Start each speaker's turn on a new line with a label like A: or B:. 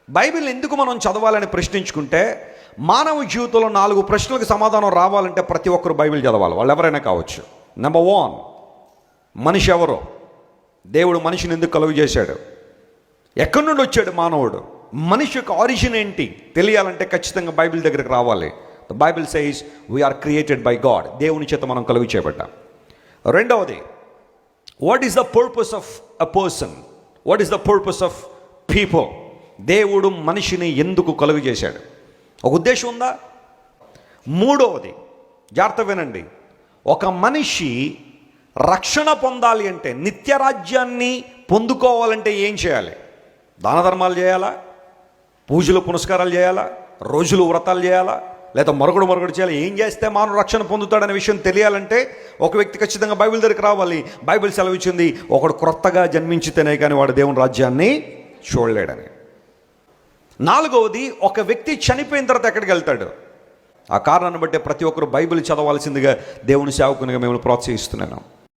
A: Bible ఎందుకు మనం చదవాలని ప్రశ్నించుకుంటే, మానవ జీవితంలో 4 ప్రశ్నలకు సమాధానం రావాలంటే ప్రతి ఒక్కరు బైబిల్ చదవాలి, వాళ్ళు ఎవరైనా కావచ్చు. నెంబర్ 1, మనిషి ఎవరు? దేవుడు మనిషిని ఎందుకు కలుగు చేశాడు? ఎక్కడి నుండి వచ్చాడు మానవుడు? మనిషి యొక్క ఆరిజిన్ ఏంటి తెలియాలంటే ఖచ్చితంగా బైబిల్ దగ్గరికి రావాలి. The Bible says we are created by God. దేవుని చేత మనం కలుగు చేయబడ్డాం. రెండవది, what is the purpose of a person? What is the purpose of people? దేవుడు మనిషిని ఎందుకు కలుగు చేశాడు? ఒక ఉద్దేశం ఉందా? మూడవది, జాగ్రత్త వినండి, ఒక మనిషి రక్షణ పొందాలి అంటే, నిత్యరాజ్యాన్ని పొందుకోవాలంటే ఏం చేయాలి? దాన ధర్మాలు చేయాలా? పూజలు పునస్కారాలు చేయాలా? రోజులు వ్రతాలు చేయాలా? లేదా మరొకడు చేయాలి? ఏం చేస్తే మానవుడు రక్షణ పొందుతాడనే విషయం తెలియాలంటే ఒక వ్యక్తి ఖచ్చితంగా బైబిల్ దగ్గరికి రావాలి. బైబిల్ సెలవిచ్చింది, ఒకడు క్రొత్తగా జన్మించితేనే కానీ వాడు దేవుని రాజ్యాన్ని చూడలేడని. నాలుగవది, ఒక వ్యక్తి చనిపోయిన తర్వాత ఎక్కడికి వెళ్తాడు? ఆ కారణాన్ని బట్టి ప్రతి ఒక్కరు బైబిల్ చదవాల్సిందిగా దేవుని సేవకునిగా మేము ప్రోత్సహిస్తున్నాను.